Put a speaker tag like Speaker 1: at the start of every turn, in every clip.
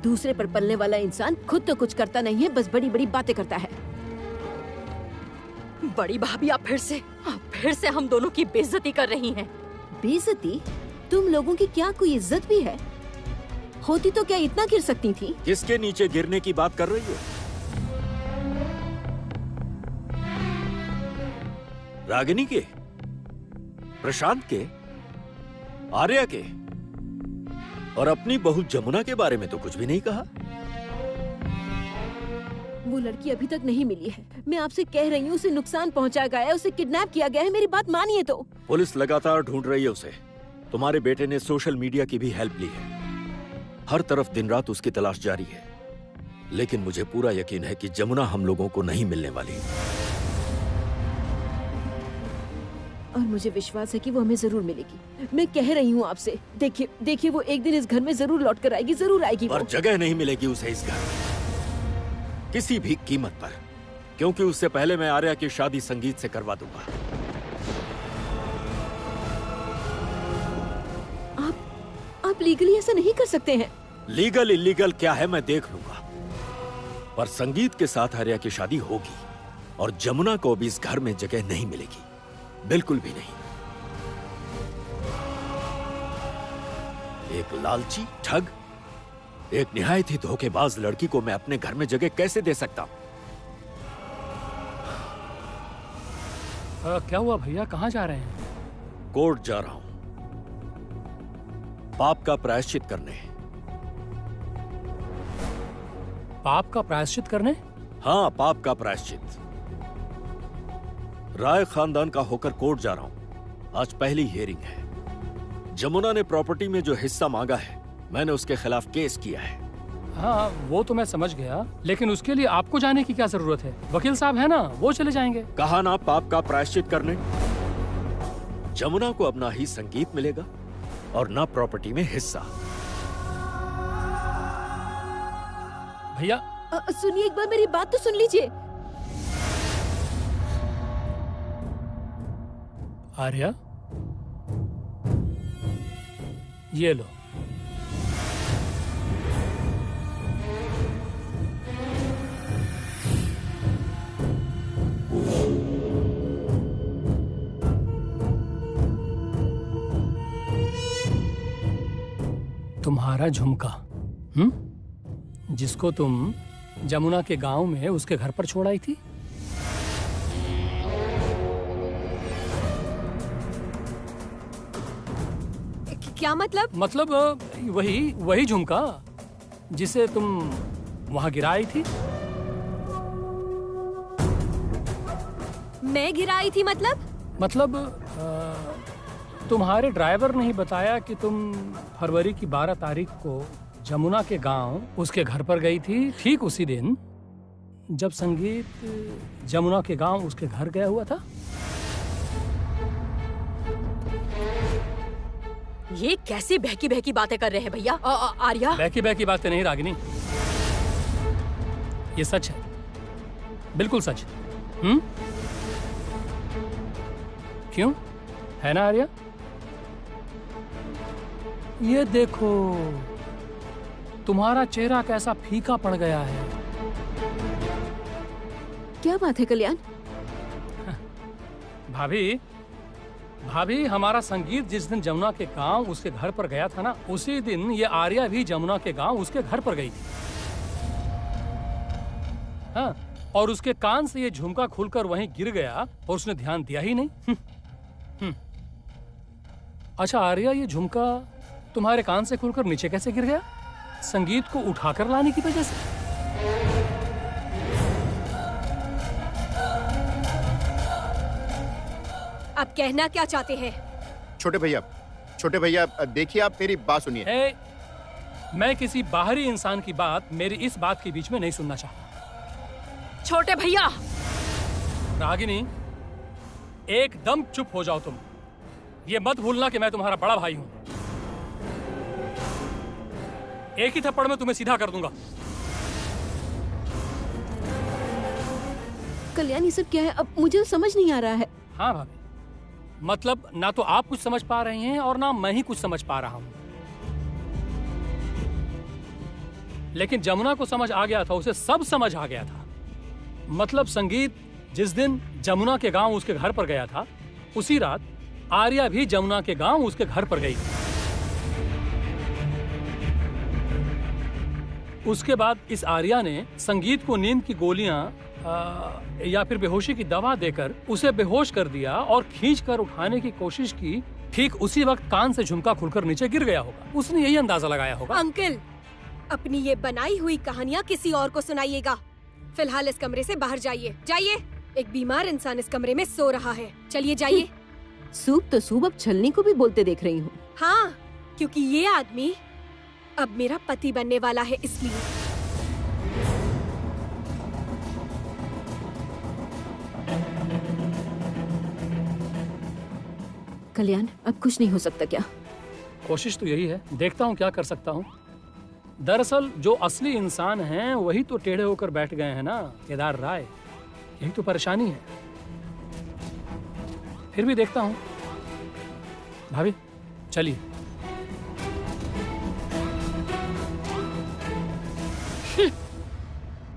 Speaker 1: दूसरे पर पलने वाला इंसान खुद तो कुछ करता नहीं है, बस बड़ी बड़ी बातें करता है।
Speaker 2: बड़ी भाभी, आप फिर से हम दोनों की बेइज्जती कर रही हैं।
Speaker 1: बेइज्जती? तुम लोगों की क्या कोई इज्जत भी है? होती तो क्या इतना गिर सकती थी?
Speaker 3: किसके नीचे गिरने की बात कर रही हो? रागिनी के, प्रशांत के, आर्या के, और अपनी बहू जमुना के बारे में तो कुछ भी नहीं कहा।
Speaker 1: वो लड़की अभी तक नहीं मिली है। मैं आपसे कह रही हूँ, उसे नुकसान पहुँचाया गया है, उसे किडनैप किया गया है। मेरी बात मानिए तो।
Speaker 3: पुलिस लगातार ढूंढ रही है उसे। तुम्हारे बेटे ने सोशल मीडिया की भी हेल्प ली है। हर तरफ दिन रात उसकी तलाश जारी है, लेकिन मुझे पूरा यकीन है कि जमुना हम लोगों को नहीं मिलने वाली।
Speaker 1: और मुझे विश्वास है कि वो हमें जरूर मिलेगी। मैं कह रही हूँ आपसे, देखिए वो एक दिन इस घर में जरूर लौट कर आएगी, जरूर आएगी।
Speaker 3: पर जगह नहीं मिलेगी उसे इस घर में, किसी भी कीमत पर, क्योंकि उससे पहले मैं आर्या की शादी संगीत से करवा दूंगा।
Speaker 1: आप लीगली ऐसा नहीं कर सकते हैं।
Speaker 3: लीगल इलीगल क्या है मैं देख लूंगा, पर संगीत के साथ आर्या की शादी होगी और जमुना को भी इस घर में जगह नहीं मिलेगी, बिल्कुल भी नहीं। एक लालची ठग, एक निहायत ही धोखेबाज लड़की को मैं अपने घर में जगह कैसे दे सकता हूं?
Speaker 4: क्या हुआ भैया, कहाँ जा रहे हैं?
Speaker 3: कोर्ट जा रहा हूं, पाप का प्रायश्चित करने।
Speaker 4: पाप का प्रायश्चित करने?
Speaker 3: हाँ, पाप का प्रायश्चित। राय खानदान का होकर कोर्ट जा रहा हूं। आज पहली हियरिंग है। जमुना ने प्रॉपर्टी में जो हिस्सा मांगा है, मैंने उसके खिलाफ केस किया है।
Speaker 4: हाँ, वो तो मैं समझ गया, लेकिन उसके लिए आपको जाने की क्या जरूरत है? वकील साहब है ना, वो चले जाएंगे।
Speaker 3: कहा ना पाप का प्रायश्चित करने। जमुना को अपना ही संगीत मिलेगा और ना प्रॉपर्टी में हिस्सा।
Speaker 4: भैया
Speaker 1: सुनिए, एक बार मेरी बात तो सुन लीजिए।
Speaker 4: आर्या, ये लो। तुम्हारा झुमका, जिसको तुम जमुना के गांव में उसके घर पर छोड़ आई थी।
Speaker 2: क्या मतलब?
Speaker 4: मतलब वही झुमका जिसे तुम वहां गिराई थी।
Speaker 2: मैं गिराई थी मतलब?
Speaker 4: तुम्हारे ड्राइवर ने ही बताया कि तुम फरवरी की 12 तारीख को जमुना के गांव उसके घर पर गई थी, ठीक उसी दिन जब संगीत जमुना के गांव उसके घर गया हुआ था।
Speaker 2: ये कैसी बहकी बहकी बातें कर रहे हैं भैया? आर्या,
Speaker 4: बहकी बहकी बातें नहीं रागिनी, ये सच है, बिल्कुल सच। क्यों, है ना आर्या? ये देखो, तुम्हारा चेहरा कैसा फीका पड़ गया है।
Speaker 1: क्या बात है कल्याण?
Speaker 4: भाभी, हमारा संगीत जिस दिन जमुना के गांव उसके घर पर गया था ना, उसी दिन ये आर्या भी जमुना के गांव उसके घर पर गई थी। हाँ, और उसके कान से ये झुमका खुलकर वहीं गिर गया और उसने ध्यान दिया ही नहीं। अच्छा आर्या, ये झुमका तुम्हारे कान से खुलकर नीचे कैसे गिर गया? संगीत को उठाकर लाने की वजह से?
Speaker 2: आप कहना क्या चाहते हैं?
Speaker 5: छोटे भैया देखिए, आप मेरी बात सुनिए।
Speaker 4: मैं किसी बाहरी इंसान की बात मेरी इस बात के बीच में नहीं सुनना चाहता।
Speaker 2: छोटे भैया!
Speaker 4: रागिनी, एकदम चुप हो जाओ तुम। ये मत भूलना कि मैं तुम्हारा बड़ा भाई हूं। एक ही थप्पड़ में तुम्हें सीधा कर दूंगा।
Speaker 1: कल्याण, ये सब क्या है? अब मुझे समझ नहीं आ रहा है।
Speaker 4: हाँ भाभी, मतलब ना तो आप कुछ समझ पा रही हैं और ना मैं ही कुछ समझ पा रहा हूं। लेकिन जमुना को समझ आ गया था, उसे सब समझ आ गया था। मतलब संगीत जिस दिन जमुना के गांव उसके घर पर गया था, उसी रात आर्या भी जमुना के गांव उसके घर पर गई थी। उसके बाद इस आर्या ने संगीत को नींद की गोलियां या फिर बेहोशी की दवा देकर उसे बेहोश कर दिया और खींचकर उठाने की कोशिश की। ठीक उसी वक्त कान से झुमका खुलकर नीचे गिर गया होगा। उसने यही अंदाजा लगाया होगा।
Speaker 6: अंकल, अपनी ये बनाई हुई कहानियाँ किसी और को सुनाइएगा। फिलहाल इस कमरे से बाहर जाइए। जाइए, एक बीमार इंसान इस कमरे में सो रहा है। चलिए जाइए।
Speaker 1: सूप तो सूप, अब छलनी को भी बोलते देख रही हूँ।
Speaker 6: हाँ, क्योंकि ये आदमी अब मेरा पति बनने वाला है, इसलिए।
Speaker 1: कल्याण, अब कुछ नहीं हो सकता क्या?
Speaker 4: कोशिश तो यही है, देखता हूँ क्या कर सकता हूँ। दरअसल जो असली इंसान हैं वही तो टेढ़े होकर बैठ गए हैं ना, केदार राय। यही तो परेशानी है। फिर भी देखता हूँ। भाभी चलिए।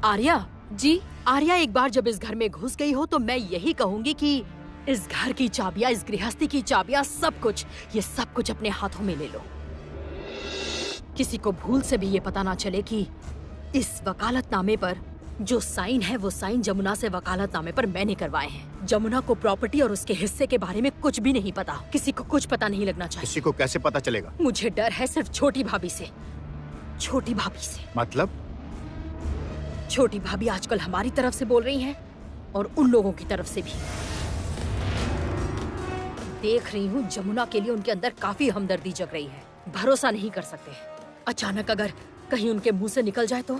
Speaker 2: आर्या
Speaker 6: जी?
Speaker 2: आर्या, एक बार जब इस घर में घुस गई हो तो मैं यही कहूंगी कि इस घर की चाबियां, इस गृहस्थी की चाबियां, सब कुछ, ये सब कुछ अपने हाथों में ले लो। किसी को भूल से भी ये पता ना चले कि इस वकालतनामे पर जो साइन है वो साइन जमुना से वकालतनामे पर मैंने करवाए हैं। जमुना को प्रॉपर्टी और उसके हिस्से के बारे में कुछ भी नहीं पता। किसी को कुछ पता नहीं लगना चाहिए।
Speaker 5: किसी को कैसे पता चलेगा?
Speaker 2: मुझे डर है सिर्फ छोटी भाभी से। छोटी भाभी से।
Speaker 5: मतलब?
Speaker 2: छोटी भाभी आजकल हमारी तरफ से बोल रही हैं और उन लोगों की तरफ से भी। देख रही हूँ जमुना के लिए उनके अंदर काफी हमदर्दी जग रही है। भरोसा नहीं कर सकते। अचानक अगर कहीं उनके मुंह से निकल जाए तो।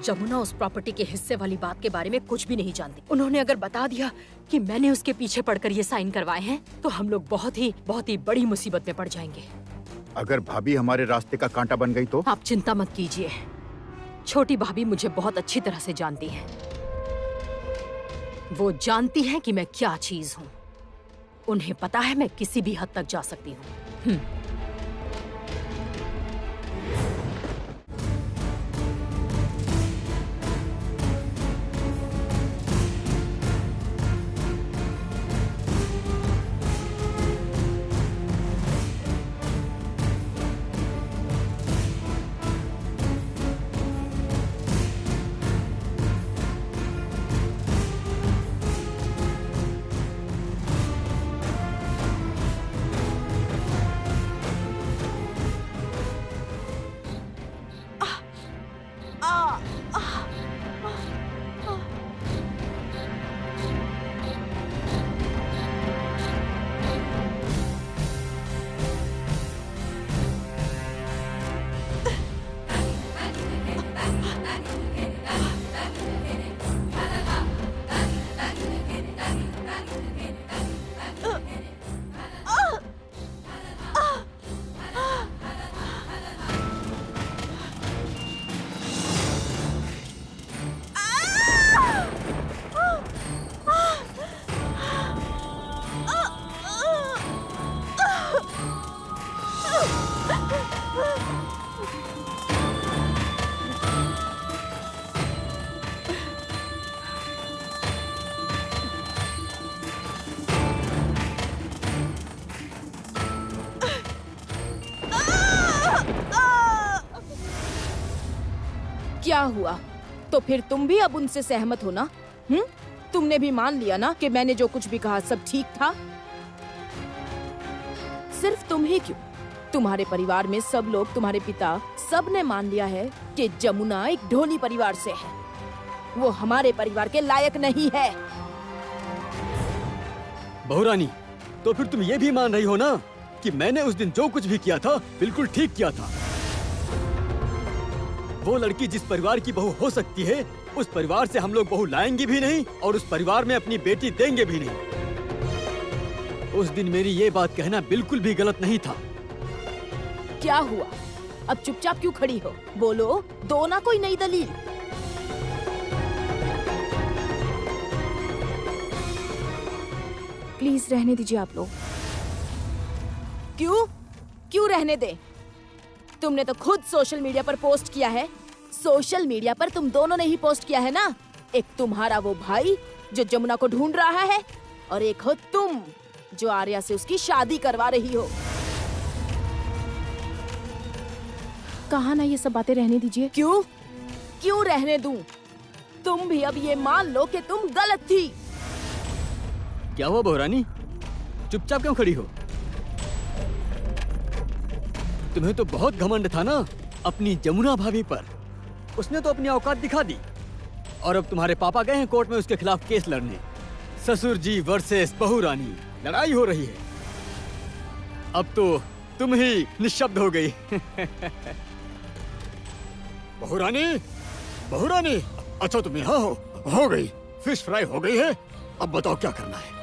Speaker 2: जमुना उस प्रॉपर्टी के हिस्से वाली बात के बारे में कुछ भी नहीं जानती। उन्होंने अगर बता दिया कि मैंने उसके पीछे पड़कर ये साइन करवाए हैं तो हम लोग बहुत ही बड़ी मुसीबत में पड़ जाएंगे।
Speaker 5: अगर भाभी हमारे रास्ते का कांटा बन गई तो?
Speaker 2: आप चिंता मत कीजिए। छोटी भाभी मुझे बहुत अच्छी तरह से जानती है। वो जानती है कि मैं क्या चीज हूँ। उन्हें पता है मैं किसी भी हद तक जा सकती हूँ।
Speaker 1: क्या हुआ? तो फिर तुम भी अब उनसे सहमत हो ना? तुमने भी मान लिया ना कि मैंने जो कुछ भी कहा सब ठीक था? सिर्फ तुम ही क्यों, तुम्हारे परिवार में सब लोग, तुम्हारे पिता, सब ने मान लिया है कि जमुना एक ढोली परिवार से है। वो हमारे परिवार के लायक नहीं है।
Speaker 7: बहुरानी, तो फिर तुम ये भी मान रही हो ना कि मैंने उस दिन जो कुछ भी किया था बिल्कुल ठीक किया था। वो लड़की जिस परिवार की बहू हो सकती है, उस परिवार से हम लोग बहू लाएंगे भी नहीं और उस परिवार में अपनी बेटी देंगे भी नहीं। उस दिन मेरी ये बात कहना बिल्कुल भी गलत नहीं था।
Speaker 1: क्या हुआ? अब चुपचाप क्यों खड़ी हो? बोलो, दो ना कोई नई दलील। प्लीज रहने दीजिए आप लोग। क्यों रहने दे? तुमने तो खुद सोशल मीडिया पर पोस्ट किया है सोशल मीडिया पर तुम दोनों ने ही पोस्ट किया है ना। एक तुम्हारा वो भाई जो जमुना को ढूंढ रहा है और एक हो तुम जो आर्या से उसकी शादी करवा रही हो। कहा ना ये सब बातें रहने दीजिए। क्यों क्यों रहने दूं? तुम भी अब ये मान लो कि तुम गलत थी।
Speaker 7: क्या हुआ बहुरानी, चुपचाप क्यों खड़ी हो? तुम्हें तो बहुत घमंड था ना अपनी जमुना भाभी पर। उसने तो अपनी औकात दिखा दी और अब तुम्हारे पापा गए हैं कोर्ट में उसके खिलाफ केस लड़ने। ससुर जी वर्सेस बहुरानी लड़ाई हो रही है। अब तो तुम ही निशब्द हो गई।
Speaker 8: बहुरानी, बहुरानी, अच्छा तुम यहाँ हो गई। फिश फ्राई हो गई है, अब बताओ क्या करना है।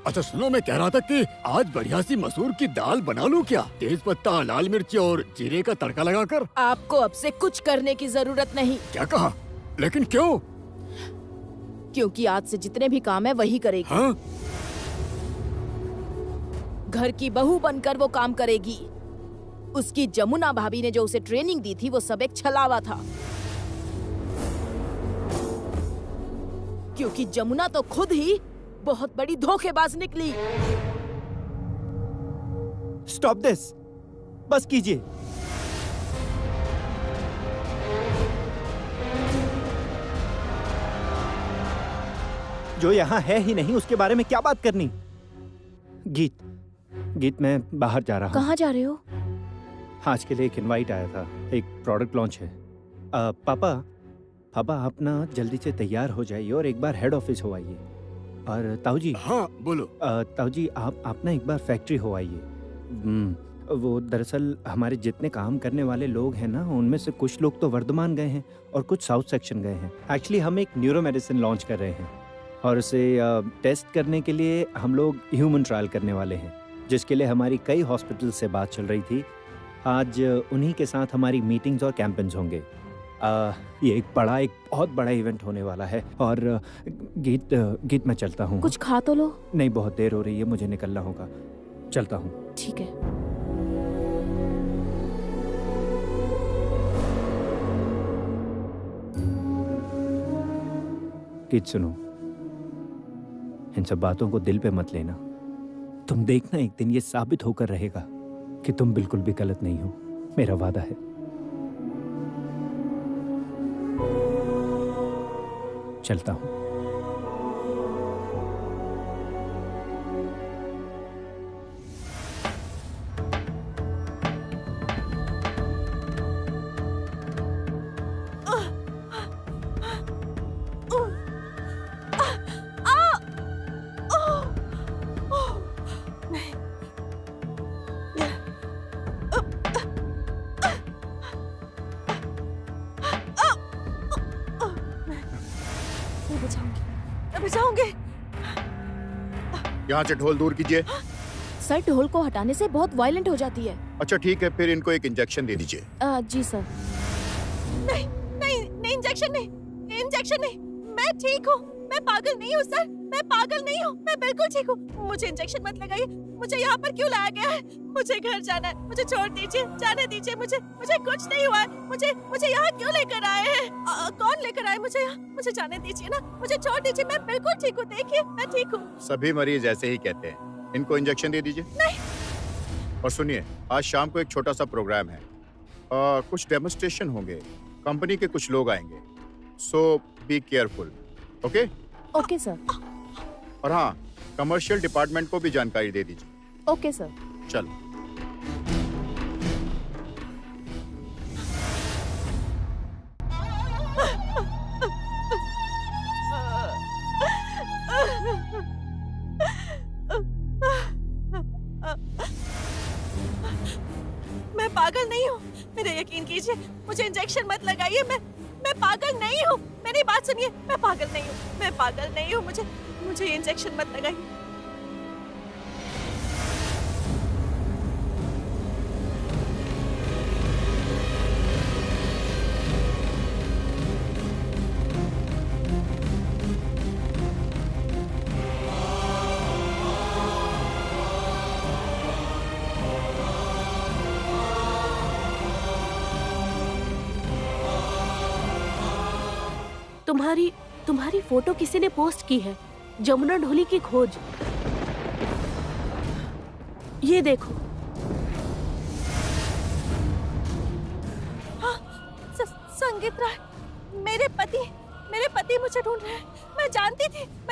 Speaker 8: अच्छा सुनो, मैं कह रहा था कि आज बढ़िया सी मसूर की दाल बना लूं क्या? तेज पत्ता, लाल मिर्च और जीरे का तड़का लगाकर।
Speaker 1: आपको अब से कुछ करने की जरूरत नहीं।
Speaker 8: क्या कहा? लेकिन क्यों?
Speaker 1: क्योंकि आज से जितने भी काम है वही करेगी।
Speaker 8: हाँ?
Speaker 1: घर की बहू बनकर वो काम करेगी। उसकी जमुना भाभी ने जो उसे ट्रेनिंग दी थी वो सब एक छलावा था। क्योंकि जमुना तो खुद ही बहुत बड़ी धोखेबाज निकली।
Speaker 9: स्टॉप दिस, बस कीजिए। जो यहाँ है ही नहीं उसके बारे में क्या बात करनी। गीत, मैं बाहर जा रहा हूँ।
Speaker 1: कहाँ जा रहे हो?
Speaker 9: आज के लिए एक इनवाइट आया था, एक प्रोडक्ट लॉन्च है। पापा आप ना जल्दी से तैयार हो जाइए और एक बार हेड ऑफिस हो आइए। और ताऊ जी।
Speaker 8: हाँ बोलो।
Speaker 9: ताऊ जी आप ना एक बार फैक्ट्री हो आइए। वो दरअसल हमारे जितने काम करने वाले लोग हैं ना, उनमें से कुछ लोग तो वर्धमान गए हैं और कुछ साउथ सेक्शन गए हैं। एक्चुअली हम एक न्यूरो मेडिसिन लॉन्च कर रहे हैं और उसे टेस्ट करने के लिए हम लोग ह्यूमन ट्रायल करने वाले हैं, जिसके लिए हमारी कई हॉस्पिटल से बात चल रही थी। आज उन्हीं के साथ हमारी मीटिंग्स और कैंपेन्स होंगे। ये एक बहुत बड़ा इवेंट होने वाला है। और गीत मैं चलता हूँ।
Speaker 1: कुछ खा तो लो।
Speaker 9: नहीं, बहुत देर हो रही है, मुझे निकलना होगा। चलता हूँ।
Speaker 1: ठीक है।
Speaker 9: गीत सुनो, इन सब बातों को दिल पे मत लेना। तुम देखना एक दिन ये साबित होकर रहेगा कि तुम बिल्कुल भी गलत नहीं हो। मेरा वादा है। चलता हूं।
Speaker 5: यहाँ से ढोल दूर कीजिए।
Speaker 1: सर, ढोल को हटाने से बहुत वायलेंट हो जाती है।
Speaker 5: अच्छा ठीक है, फिर इनको एक इंजेक्शन दे दीजिए।
Speaker 1: जी सर।
Speaker 2: नहीं, इंजेक्शन नहीं। मैं ठीक हूँ, मैं पागल नहीं हूँ सर, मैं पागल नहीं हूँ, मैं बिल्कुल ठीक हूँ। मुझे इंजेक्शन मत लगाइए। मुझे यहाँ पर क्यों लाया गया है? मुझे घर जाना है, मुझे छोड़ दीजिए, जाने दीजिए मुझे कुछ नहीं हुआ है। मुझे यहाँ क्यों लेकर आए हैं? कौन लेकर आए मुझे यहाँ? मुझे जाने दीजिए ना, मुझे छोड़ दीजिए, मैं बिल्कुल ठीक हूँ। देखिए मैं ठीक हूँ।
Speaker 5: सभी मरीज ऐसे ही कहते हैं। इनको इंजेक्शन दे दीजिए।
Speaker 2: नहीं।
Speaker 5: और सुनिए, आज शाम को एक छोटा सा प्रोग्राम है। कुछ डेमोन्स्ट्रेशन होंगे, कंपनी के कुछ लोग आएंगे, so be careful. Okay?
Speaker 1: Okay sir.
Speaker 5: और हाँ, कमर्शियल डिपार्टमेंट को भी जानकारी दे दीजिए।
Speaker 1: Okay sir.
Speaker 5: चलो।
Speaker 2: मैं पागल नहीं हूँ, मेरा यकीन कीजिए। मुझे इंजेक्शन मत लगाइए। मैं पागल नहीं हूँ। मेरी बात सुनिए, मैं पागल नहीं हूँ। मुझे ये इंजेक्शन मत लगाइए।
Speaker 10: तुम्हारी फोटो किसी ने पोस्ट की है, जमुना ढोली की खोज। ये देखो।
Speaker 1: हाँ, संगीत राय, मेरे पति मुझे ढूंढ रहे हैं। मैं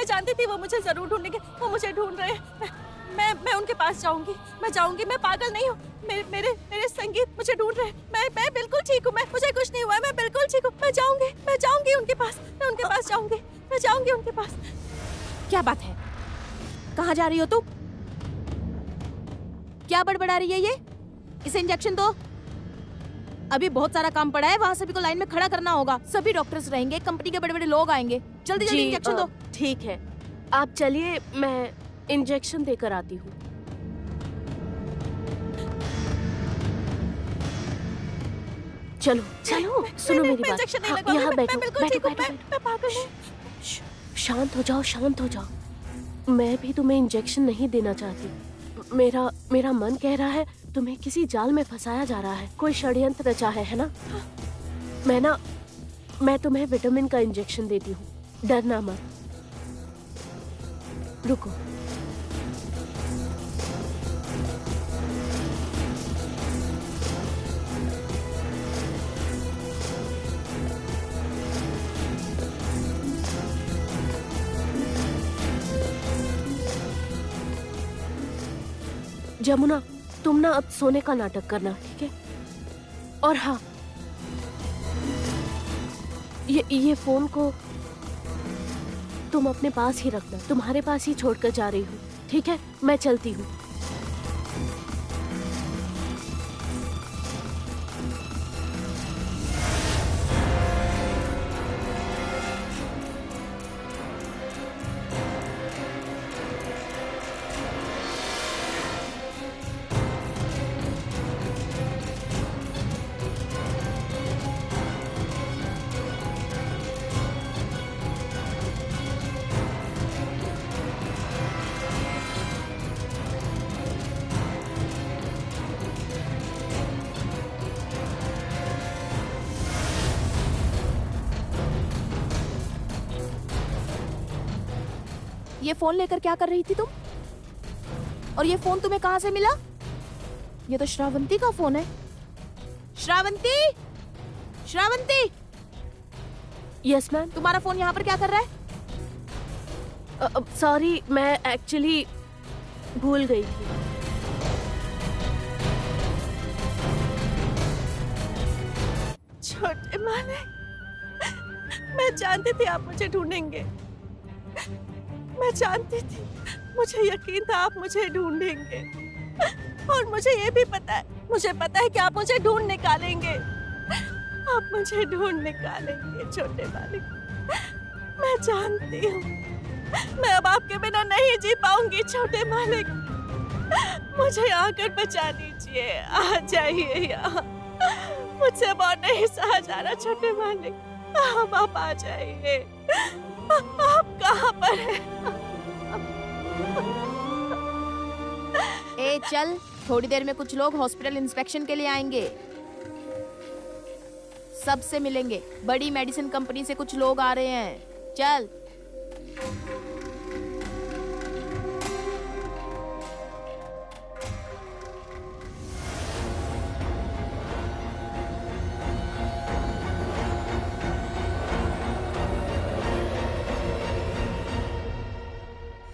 Speaker 1: जानती थी वो मुझे जरूर ढूंढेंगे। वो मुझे ढूंढ रहे हैं। मैं उनके पास जाऊंगी। मैं पागल नहीं हूँ। मेरे संगीत मुझे ढूंढ रहे हैं। मैं बिल्कुल ठीक हूँ। मुझे कुछ नहीं हुआ है। मैं बिल्कुल ठीक हूँ। मैं जाऊंगी उनके पास। मैं उनके पास जाऊंगी। मैं जाऊंगी उनके पास। क्या बात है? कहाँ जा रही हो तुम? क्या बड़बड़ा रही है ये? इसे इंजेक्शन दो। अभी बहुत सारा काम पड़ा है। वहाँ सभी को लाइन में खड़ा करना होगा। सभी डॉक्टर्स रहेंगे, कंपनी के बड़े बड़े लोग आएंगे। जल्दी जल्दी इंजेक्शन दो।
Speaker 10: ठीक है, आप चलिए, मैं इंजेक्शन देकर आती हूँ। चलो चलो, सुनो मेरी बात। हाँ, यहाँ बैठो, बैठो। शांत हो जाओ। मैं भी तुम्हें इंजेक्शन नहीं देना चाहती। मेरा मन कह रहा है तुम्हें किसी जाल में फंसाया जा रहा है। कोई षड्यंत्र रचा है ना? मैं तुम्हें विटामिन का इंजेक्शन देती हूँ, डरना मत। रुको। जमुना, तुम ना अब सोने का नाटक करना, ठीक है? और हाँ, ये फोन को तुम अपने पास ही रखना। तुम्हारे पास ही छोड़कर जा रही हूँ, ठीक है? मैं चलती हूँ।
Speaker 1: ये फोन लेकर क्या कर रही थी तुम? और ये फोन तुम्हें कहाँ से मिला? ये तो श्रावंती का फोन है। श्रावंती!
Speaker 10: Yes ma'am.
Speaker 1: तुम्हारा फोन यहाँ पर क्या कर रहा है?
Speaker 10: सॉरी, मैं एक्चुअली भूल गई थी।
Speaker 1: छोटे मालिक, मैं जानती थी आप मुझे ढूंढेंगे। मैं जानती थी, मुझे यकीन था आप मुझे ढूंढेंगे। और मुझे ये भी पता है कि आप मुझे ढूंढ निकालेंगे। आप मुझे ढूंढ निकालेंगे छोटे मालिक। मैं जानती हूँ, मैं अब आपके बिना नहीं जी पाऊंगी छोटे मालिक। मुझे आकर बचा लीजिए, आ जाइए यहाँ। मुझसे बहुत नहीं सहा जा रहा छोटे मालिक। आप आ जाइए। आप कहाँ पर हैं? ए चल, थोड़ी देर में कुछ लोग हॉस्पिटल इंस्पेक्शन के लिए आएंगे। सबसे मिलेंगे। बड़ी मेडिसिन कंपनी से कुछ लोग आ रहे हैं। चल।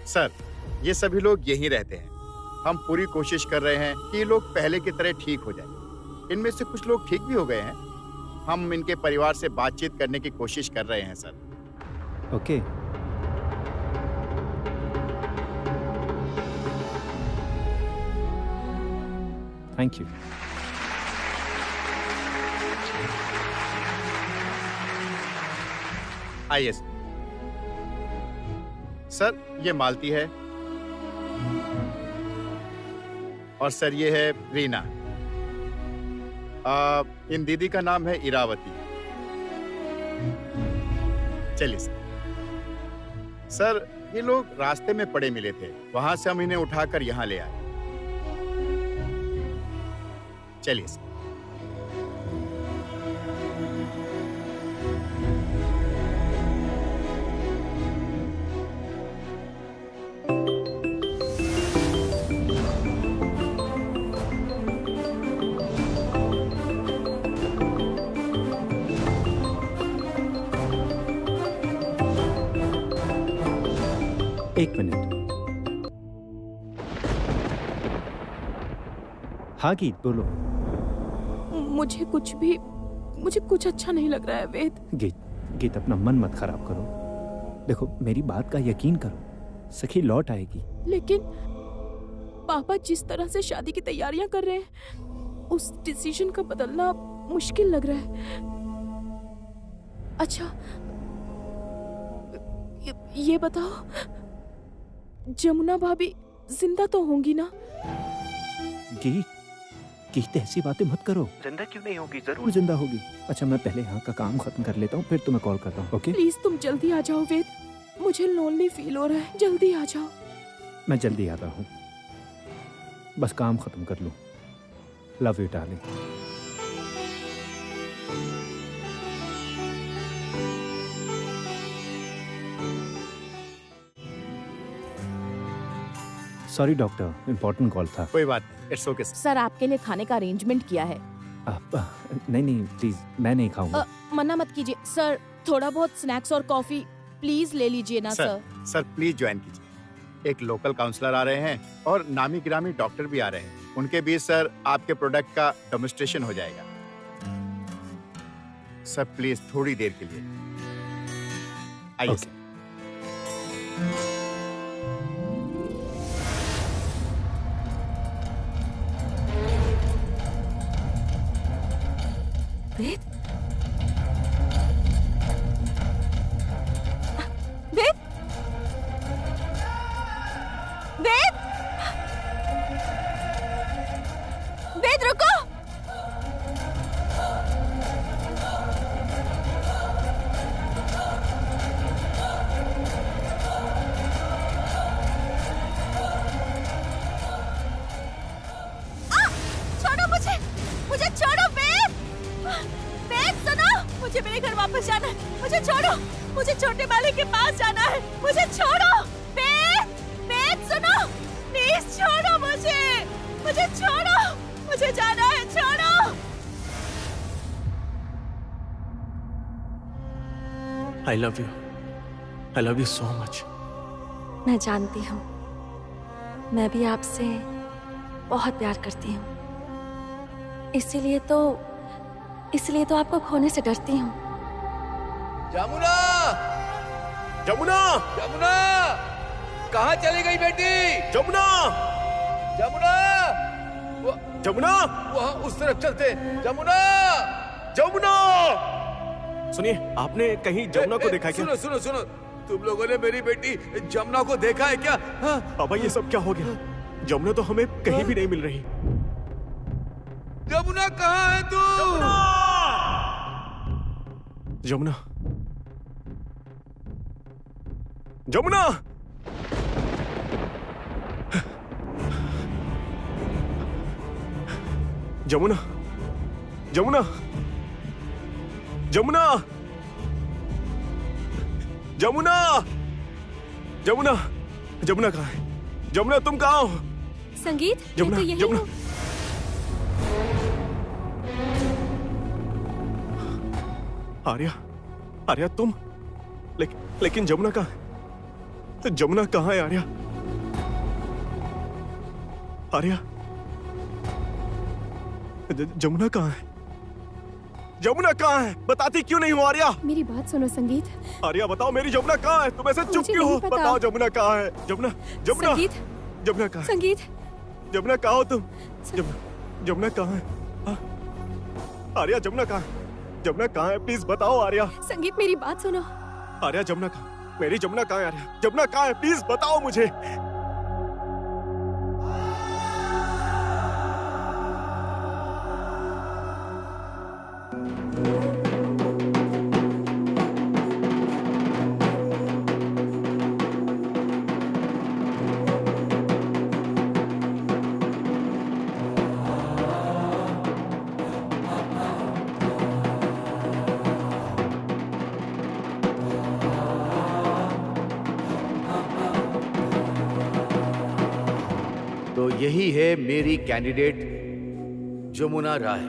Speaker 5: सर, ये सभी लोग यहीं रहते हैं। हम पूरी कोशिश कर रहे हैं कि ये लोग पहले की तरह ठीक हो जाएं। इनमें से कुछ लोग ठीक भी हो गए हैं। हम इनके परिवार से बातचीत करने की कोशिश कर रहे हैं सर।
Speaker 9: ओके। Thank you.
Speaker 5: आइए सर, ये मालती है और सर ये है रीना। इन दीदी का नाम है इरावती। चलिए सर, ये लोग रास्ते में पड़े मिले थे, वहां से हम इन्हें उठाकर यहाँ ले आए। चलिए सर।
Speaker 9: एक मिनट। हाँ गीत, बोलो।
Speaker 1: मुझे कुछ अच्छा नहीं लग रहा है वेद।
Speaker 9: गीत अपना मन मत खराब करो। देखो मेरी बात का यकीन करो, सखी लौट आएगी।
Speaker 1: लेकिन पापा जिस तरह से शादी की तैयारियां कर रहे हैं, उस डिसीजन का बदलना मुश्किल लग रहा है। अच्छा ये बताओ, जमुना भाभी जिंदा तो होंगी ना?
Speaker 9: गीत ऐसी बातें मत करो। जिंदा क्यों नहीं होगी, जरूर जिंदा होगी। अच्छा मैं पहले यहाँ का काम खत्म कर लेता हूँ, फिर तुम्हें कॉल करता हूँ। ओके
Speaker 1: प्लीज तुम जल्दी आ जाओ वेद, मुझे लोनली फील हो रहा है। जल्दी आ जाओ।
Speaker 9: मैं जल्दी आता हूँ, बस काम खत्म कर लूँ। Love you darling. Sorry doctor, important call था।
Speaker 5: कोई बात नहीं, इट्स ओके
Speaker 1: सर। आपके लिए खाने का अरेंजमेंट किया है।
Speaker 9: नहीं प्लीज, मैं नहीं खाऊंगा।
Speaker 1: मना मत कीजिए सर, थोड़ा बहुत स्नैक्स और कॉफी प्लीज ले लीजिए ना सर।
Speaker 5: सर प्लीज ज्वाइन कीजिए। एक लोकल काउंसलर आ रहे हैं और नामी गिरामी डॉक्टर भी आ रहे हैं। उनके बीच सर आपके प्रोडक्ट का डेमोन्स्ट्रेशन हो जाएगा। सर प्लीज थोड़ी देर के लिए आइए सर।
Speaker 1: वेद, वेद, वेद, वेद रुको। छोड़ो मुझे छोड़ो वेद। वेद सुनो, मुझे मेरे घर वापस जाना है। मुझे छोड़ो, मुझे छोटे मालिक के पास जाना है। मुझे छोड़ो वेद, वेद सुनो प्लीज, छोड़ो मुझे छोड़ो, मुझे जाना है, छोड़ो।
Speaker 11: I love you so much.
Speaker 12: मैं जानती हूँ, मैं भी आपसे बहुत प्यार करती हूँ। इसलिए तो आपको खोने से डरती हूँ।
Speaker 13: जमुना, जमुना, जमुना, कहाँ चली गई बेटी? जमुना, जमुना, जमुना, वहाँ उस तरफ चलते। जमुना, जमुना।
Speaker 11: सुनिए, आपने कहीं जमुना को देखा है क्या?
Speaker 13: सुनो, तुम लोगों ने मेरी बेटी जमुना को देखा है क्या?
Speaker 11: पापा ये सब क्या हो गया? जमुना तो हमें कहीं भी नहीं मिल रही।
Speaker 13: जमुना कहाँ है तू?
Speaker 11: जमुना, जमुना, जमुना, जमुना, जमुना, जमुना, जमुना, जमुना कहाँ है? जमुना तुम कहाँ हो?
Speaker 6: संगीत,
Speaker 11: जमुना,
Speaker 6: तो यही
Speaker 11: जमुना।
Speaker 6: हो।
Speaker 11: आर्या तुम? लेकिन जमुना कहाँ है? जमुना कहाँ है आर्या? आर्या, जमुना कहाँ है? जमुना कहाँ है? बताती क्यों नहीं हो आर्या?
Speaker 6: मेरी बात सुनो संगीत।
Speaker 11: आर्या बताओ, मेरी जमुना कहाँ है? तुम ऐसे चुप
Speaker 6: मुझे
Speaker 11: क्यों हो?
Speaker 6: नहीं पता।
Speaker 11: बताओ जमुना कहाँ है? जमुना, जमुना,
Speaker 6: संगीत,
Speaker 11: जमुना कहाँ है?
Speaker 6: संगीत,
Speaker 11: जमुना कहाँ हो तुम? जमुना कहाँ है? हाँ? आर्या जमुना कहाँ है? जमुना कहाँ है? प्लीज बताओ आर्या।
Speaker 6: संगीत मेरी बात सुनो।
Speaker 11: आर्या जमुना कहाँ? मेरी जमुना कहाँ है आर्या? जमुना कहाँ है? प्लीज बताओ मुझे।
Speaker 14: तो यही है मेरी कैंडिडेट जमुना राय।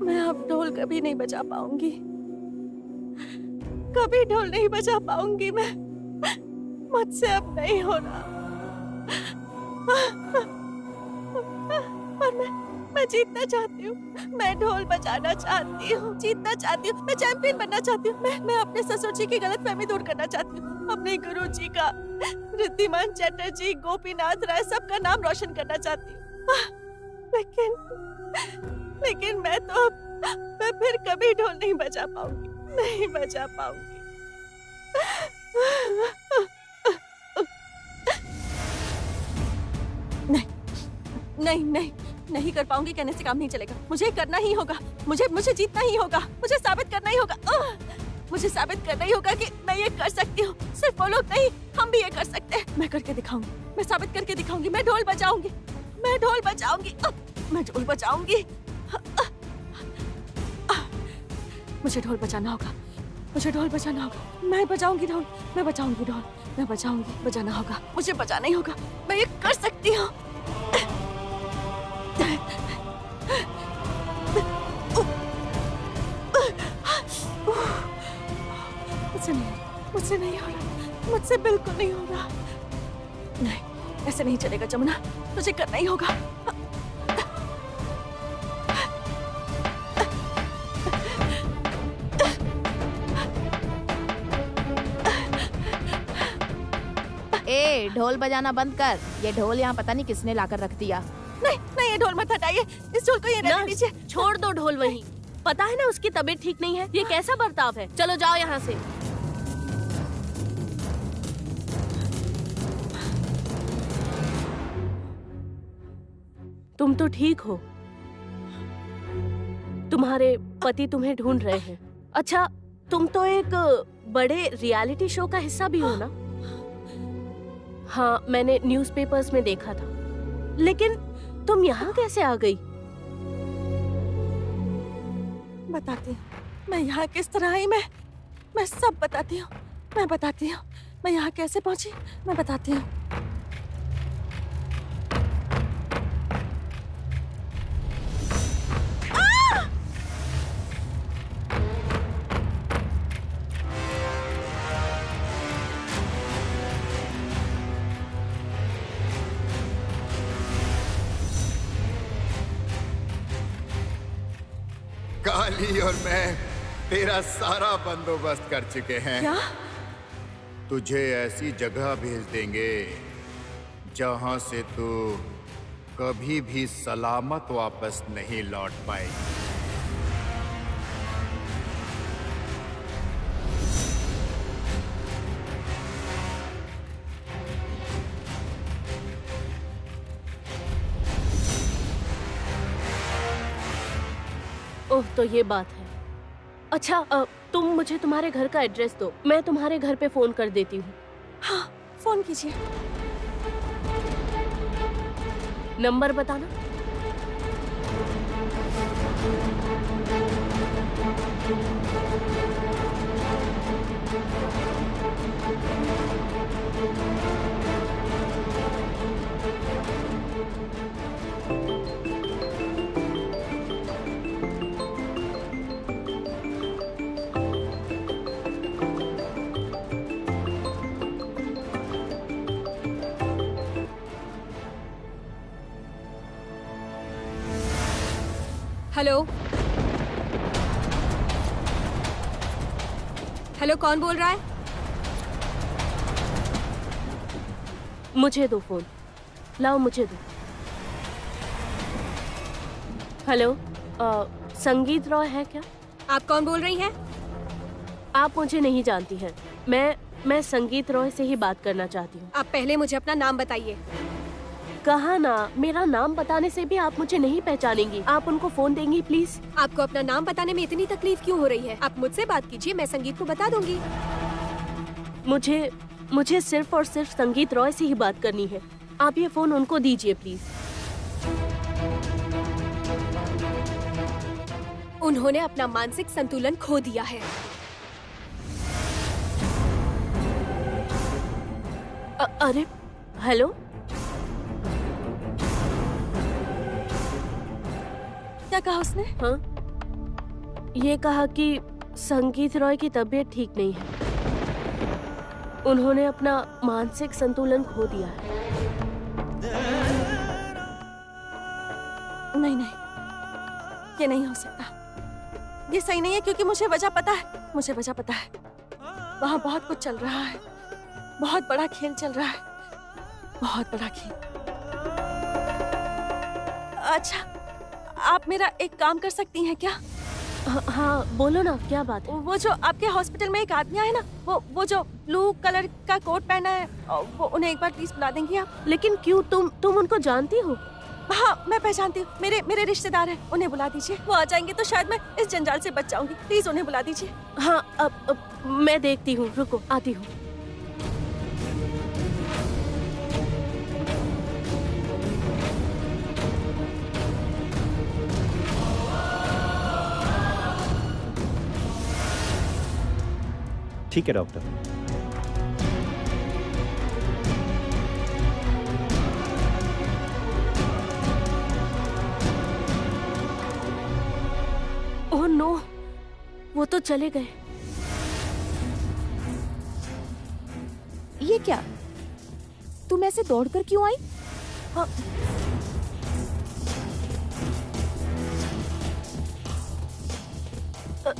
Speaker 1: मैं अब ढोल कभी नहीं बजा पाऊंगी, कभी ढोल नहीं बजा पाऊंगी। मुझसे अब नहीं होना। और मैं जीतना चाहती हूँ। मैं ढोल बजाना चाहती हूँ, जीतना चाहती हूँ, मैं चैंपियन बनना चाहती हूँ। मैं अपने ससुर जी की गलतफहमी दूर करना चाहती हूँ। अपने गुरु जी का, रिद्धिमान चटर्जी, गोपीनाथ राय, सबका नाम रोशन करना चाहती हूँ। लेकिन मैं फिर कभी ढोल नहीं बजा पाऊंगी, नहीं बजा पाऊंगी। नहीं कर पाऊंगी कहने से काम नहीं चलेगा। मुझे करना ही होगा, मुझे जीतना ही होगा, मुझे साबित करना ही होगा। मुझे साबित करना ही होगा कि मैं ये कर सकती हूँ। सिर्फ वो लोग नहीं, हम भी ये कर सकते हैं। मैं करके दिखाऊंगी, मैं साबित करके दिखाऊंगी। मैं ढोल बजाऊंगी, मैं ढोल बजाऊंगी, मैं ढोल बजाऊंगी। मुझे ढोल बजाना होगा, मुझे ढोल बजाना होगा। मैं बजाऊंगी ढोल, मैं बजाऊंगी ढोल, मैं बजाऊंगी, बजाना होगा, मुझे बजाना ही होगा। मैं ये कर सकती हूँ। मुझसे नहीं हो रहा, मुझसे बिल्कुल नहीं हो रहा। नहीं, ऐसे नहीं चलेगा जमुना, तुझे करना ही होगा।
Speaker 15: ए, ढोल बजाना बंद कर। ये ढोल यहाँ पता नहीं किसने लाकर रख दिया।
Speaker 1: नहीं, ये ढोल मत हटाइए, इस ढोल को ये रहने दीजिए।
Speaker 10: छोड़ दो ढोल वहीं। पता है ना उसकी तबीयत ठीक नहीं है। ये कैसा बर्ताव है? चलो जाओ यहाँ से। तुम तो ठीक हो, तुम्हारे पति तुम्हें ढूंढ रहे हैं। अच्छा, तुम तो एक बड़े रियलिटी शो का हिस्सा भी हो ना? हाँ, मैंने न्यूज़पेपर्स में देखा था। लेकिन तुम यहाँ कैसे आ गई?
Speaker 1: बताती हूँ मैं यहाँ किस तरह आई। मैं सब बताती हूँ, मैं बताती हूँ। मैं यहाँ कैसे पहुँची, मैं बताती हूँ।
Speaker 5: काली और मैं तेरा सारा बंदोबस्त कर चुके हैं।
Speaker 1: क्या?
Speaker 5: तुझे ऐसी जगह भेज देंगे जहां से तू कभी भी सलामत वापस नहीं लौट पाएगी।
Speaker 10: ओह, तो ये बात है। अच्छा, तुम मुझे तुम्हारे घर का एड्रेस दो, मैं तुम्हारे घर पे फोन कर देती हूँ।
Speaker 1: हाँ, फोन कीजिए।
Speaker 10: नंबर बताना।
Speaker 6: हेलो हेलो, कौन बोल रहा है?
Speaker 10: मुझे दो फोन, लाओ मुझे दो। हेलो, संगीत रॉय है क्या?
Speaker 6: आप कौन बोल रही हैं?
Speaker 10: आप मुझे नहीं जानती हैं। मैं संगीत रॉय से ही बात करना चाहती हूँ।
Speaker 6: आप पहले मुझे अपना नाम बताइए।
Speaker 10: कहा ना, मेरा नाम बताने से भी आप मुझे नहीं पहचानेंगी। आप उनको फोन देंगी प्लीज?
Speaker 6: आपको अपना नाम बताने में इतनी तकलीफ क्यों हो रही है? आप मुझसे बात कीजिए, मैं संगीत को बता दूंगी।
Speaker 10: मुझे सिर्फ और सिर्फ संगीत रॉय से ही बात करनी है। आप ये फोन उनको दीजिए प्लीज।
Speaker 6: उन्होंने अपना मानसिक संतुलन खो दिया है।
Speaker 10: अरे हेलो,
Speaker 1: क्या कहा उसने?
Speaker 10: हाँ, ये कहा कि संगीत रॉय की तबीयत ठीक नहीं है। उन्होंने अपना मानसिक संतुलन खो दिया है।
Speaker 1: नहीं नहीं, ये नहीं हो सकता। ये सही नहीं है, क्योंकि मुझे वजह पता है। मुझे वजह पता है। वहाँ बहुत कुछ चल रहा है, बहुत बड़ा खेल चल रहा है, बहुत बड़ा खेल। अच्छा, आप मेरा एक काम कर सकती हैं क्या?
Speaker 10: हाँ बोलो ना, क्या बात है?
Speaker 1: वो जो आपके हॉस्पिटल में एक आदमी आया ना, वो जो ब्लू कलर का कोट पहना है, वो उन्हें एक बार प्लीज बुला देंगी आप?
Speaker 10: लेकिन क्यों? तुम उनको जानती हो?
Speaker 1: हाँ मैं पहचानती हूँ, मेरे रिश्तेदार हैं। उन्हें बुला दीजिए, वो आ जाएंगे तो शायद मैं इस जंजाल से बच जाऊंगी। प्लीज उन्हें बुला दीजिए।
Speaker 10: हाँ अब मैं देखती हूँ, रुको आती हूँ।
Speaker 9: ठीक है डॉक्टर।
Speaker 10: ओह नो, वो तो चले गए।
Speaker 15: ये क्या? तुम ऐसे दौड़कर क्यों आई?
Speaker 10: हाँ।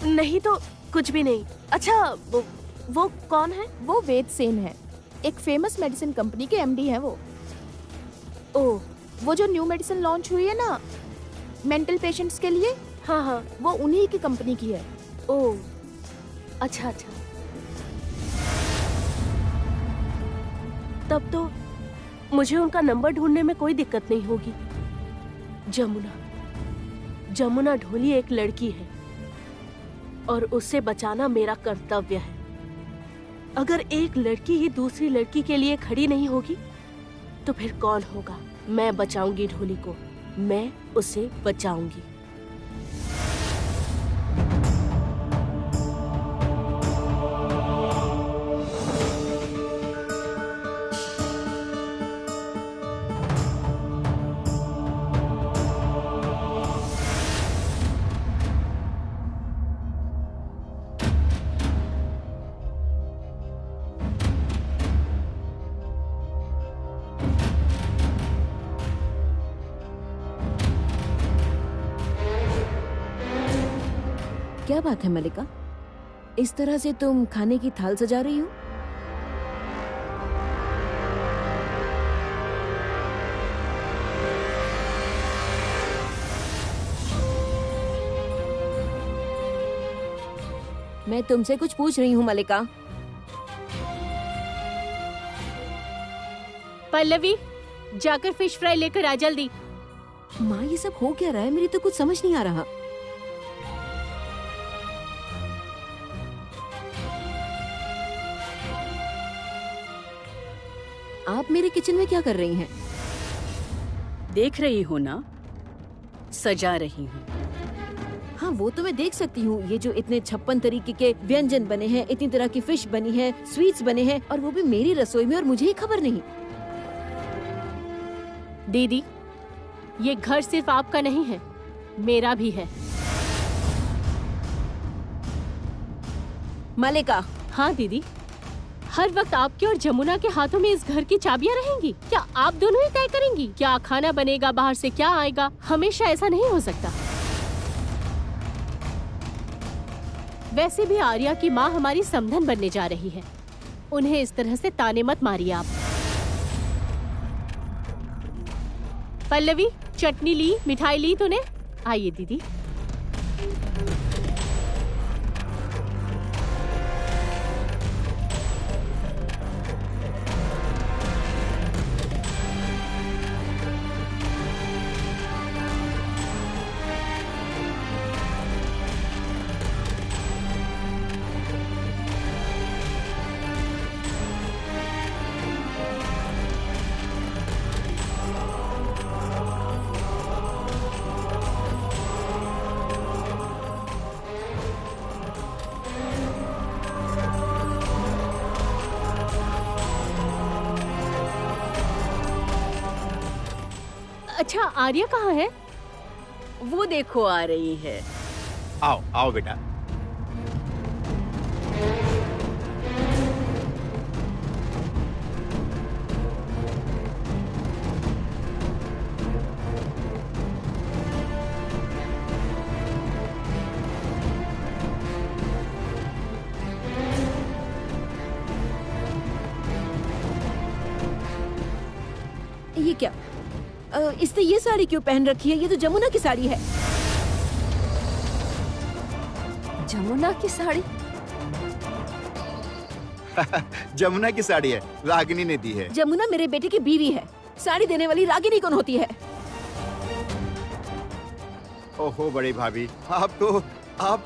Speaker 10: नहीं तो कुछ भी नहीं। अच्छा वो कौन है?
Speaker 15: वो वेद सेन है, एक फेमस मेडिसिन कंपनी के एमडी हैं वो।
Speaker 10: ओह,
Speaker 15: वो जो न्यू मेडिसिन लॉन्च हुई है ना मेंटल पेशेंट्स के लिए,
Speaker 10: हाँ हाँ,
Speaker 15: वो उन्हीं की कंपनी की है।
Speaker 10: ओह अच्छा अच्छा, तब तो मुझे उनका नंबर ढूंढने में कोई दिक्कत नहीं होगी। जमुना ढोली एक लड़की है और उसे बचाना मेरा कर्तव्य है। अगर एक लड़की ही दूसरी लड़की के लिए खड़ी नहीं होगी तो फिर कौन होगा? मैं बचाऊंगी ढोली को, मैं उसे बचाऊंगी।
Speaker 15: क्या बात है मलिका, इस तरह से तुम खाने की थाल सजा रही हो? मैं तुमसे कुछ पूछ रही हूँ मलिका।
Speaker 2: पल्लवी, जाकर फिश फ्राई लेकर आ जल्दी।
Speaker 15: माँ ये सब हो क्या रहा है? मेरी तो कुछ समझ नहीं आ रहा। आप मेरे किचन में क्या कर रही हैं?
Speaker 2: देख रही हो ना, सजा रही हूँ।
Speaker 15: हाँ वो तो मैं देख सकती हूँ। ये जो इतने 56 तरीके के व्यंजन बने हैं, इतनी तरह की फिश बनी है, स्वीट्स बने हैं, और वो भी मेरी रसोई में, और मुझे ही खबर नहीं।
Speaker 2: दीदी, ये घर सिर्फ आपका नहीं है, मेरा भी है।
Speaker 15: मलिका।
Speaker 2: हाँ दीदी, हर वक्त आपके और जमुना के हाथों में इस घर की चाबियां रहेंगी? क्या आप दोनों ही तय करेंगी क्या खाना बनेगा, बाहर से क्या आएगा? हमेशा ऐसा नहीं हो सकता। वैसे भी आर्या की माँ हमारी समधन बनने जा रही है, उन्हें इस तरह से ताने मत मारिए आप। पल्लवी, चटनी ली, मिठाई ली तूने? आइए दीदी। अच्छा, आर्या कहाँ है?
Speaker 16: वो देखो आ रही है।
Speaker 5: आओ आओ बेटा।
Speaker 15: ये क्या? इसने ये साड़ी क्यों पहन रखी है? ये तो जमुना की साड़ी है।
Speaker 16: जमुना की साड़ी?
Speaker 5: जमुना की साड़ी है, रागिनी ने दी है।
Speaker 15: जमुना मेरे बेटे की बीवी है, साड़ी देने वाली रागिनी कौन होती है?
Speaker 5: ओहो बड़ी भाभी, आप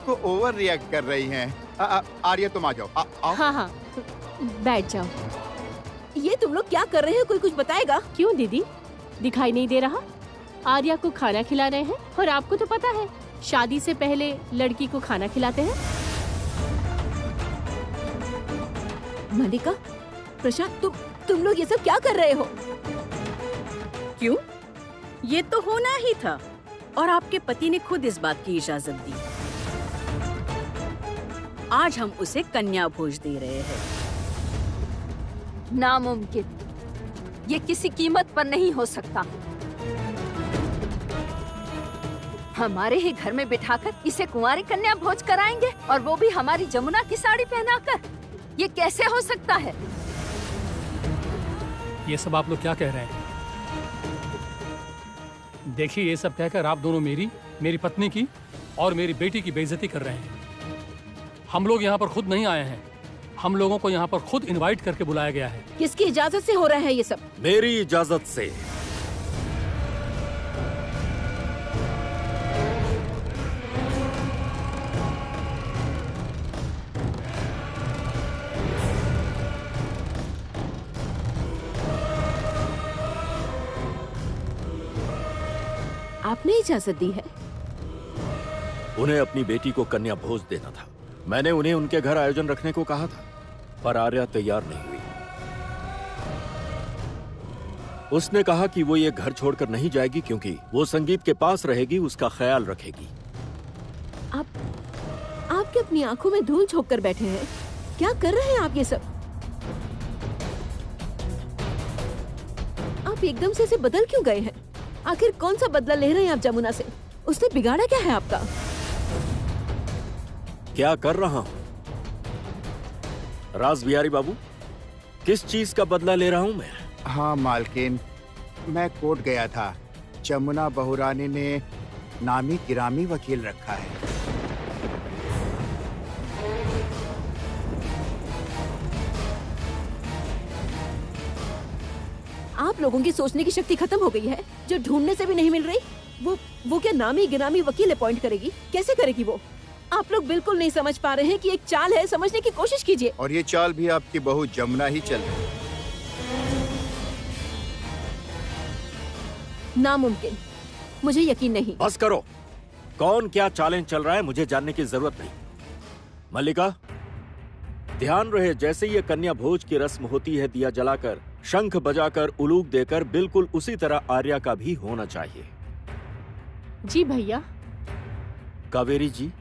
Speaker 5: तो ओवर रिएक्ट कर रही हैं। आर्या तुम आ जाओ। आओ।
Speaker 10: हाँ हाँ, बैठ जाओ।
Speaker 15: ये तुम लोग क्या कर रहे हैं? कोई कुछ बताएगा?
Speaker 10: क्यों दीदी, दिखाई नहीं दे रहा? आर्या को खाना खिला रहे हैं और आपको तो पता है शादी से पहले लड़की को खाना खिलाते हैं।
Speaker 15: मल्लिका, प्रशांत, तुम लोग ये सब क्या कर रहे हो?
Speaker 16: क्यों? ये तो होना ही था और आपके पति ने खुद इस बात की इजाजत दी। आज हम उसे कन्या भोज दे रहे हैं।
Speaker 2: नामुमकिन, ये किसी कीमत पर नहीं हो सकता। हमारे ही घर में बिठाकर इसे कुंवारी कन्या भोज कराएंगे और वो भी हमारी जमुना की साड़ी पहनाकर? ये कैसे हो सकता है?
Speaker 4: ये सब आप लोग क्या कह रहे हैं? देखिए, ये सब कहकर आप दोनों मेरी पत्नी की और मेरी बेटी की बेइज्जती कर रहे हैं। हम लोग यहाँ पर खुद नहीं आए हैं, हम लोगों को यहाँ पर खुद इनवाइट करके बुलाया गया है।
Speaker 15: किसकी इजाजत से हो रहा है ये सब?
Speaker 3: मेरी इजाजत से।
Speaker 15: आपने इजाजत दी है?
Speaker 3: उन्हें अपनी बेटी को कन्या भोज देना था। मैंने उन्हें उनके घर आयोजन रखने को कहा था, पर आर्या तैयार नहीं हुई। उसने कहा कि वो ये घर छोड़कर नहीं जाएगी क्योंकि वो संगीत के पास रहेगी, उसका ख्याल रखेगी।
Speaker 15: आपके अपनी आंखों में धूल झोंक कर बैठे हैं। क्या कर रहे हैं आप ये सब? आप एकदम से इसे बदल क्यों गए हैं? आखिर कौन सा बदला ले रहे हैं आप जमुना से? उसने बिगाड़ा क्या है आपका?
Speaker 3: क्या कर रहा हूं राज बिहारी बाबू? किस चीज का बदला ले रहा हूं मैं?
Speaker 5: हाँ मालकिन, मैं कोर्ट गया था। जमुना बहुरानी ने नामी गिरामी वकील रखा है।
Speaker 15: आप लोगों की सोचने की शक्ति खत्म हो गई है। जो ढूंढने से भी नहीं मिल रही, वो क्या नामी गिरामी वकील अपॉइंट करेगी? कैसे करेगी वो? आप लोग बिल्कुल नहीं समझ पा रहे हैं कि एक चाल है, समझने की कोशिश कीजिए।
Speaker 5: और ये चाल भी आपकी बहू जमुना ही चल रही है।
Speaker 15: नामुमकिन, मुझे यकीन नहीं।
Speaker 3: बस करो। कौन क्या चालें चल रहा है मुझे जानने की जरूरत नहीं। मल्लिका, ध्यान रहे, जैसे ये कन्या भोज की रस्म होती है दिया जलाकर, शंख बजाकर, उलूक देकर, बिल्कुल उसी तरह आर्या का भी होना चाहिए।
Speaker 10: जी भैया।
Speaker 3: कावेरी जी,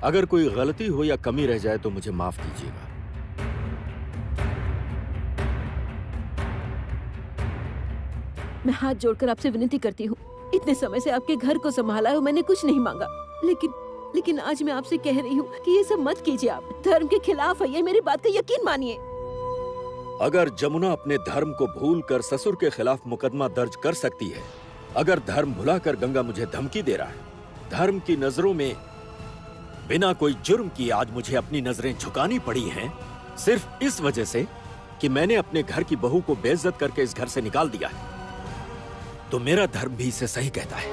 Speaker 3: अगर कोई गलती हो या कमी रह जाए तो मुझे माफ कीजिएगा।
Speaker 15: मैं हाथ जोड़कर आपसे विनती करती हूँ। इतने समय से आपके घर को संभाला है, मैंने कुछ नहीं मांगा, लेकिन आज मैं आपसे कह रही हूँ कि ये सब मत कीजिए। आप धर्म के खिलाफ है, ये मेरी बात का यकीन मानिए।
Speaker 3: अगर जमुना अपने धर्म को भूलकर ससुर के खिलाफ मुकदमा दर्ज कर सकती है, अगर धर्म भुलाकर गंगा मुझे धमकी दे रहा है, धर्म की नजरों में बिना कोई जुर्म किए आज मुझे अपनी नजरें झुकानी पड़ी हैं, सिर्फ इस वजह से कि मैंने अपने घर की बहू को बेइज्जत करके इस घर से निकाल दिया है, तो मेरा धर्म भी इसे सही कहता है।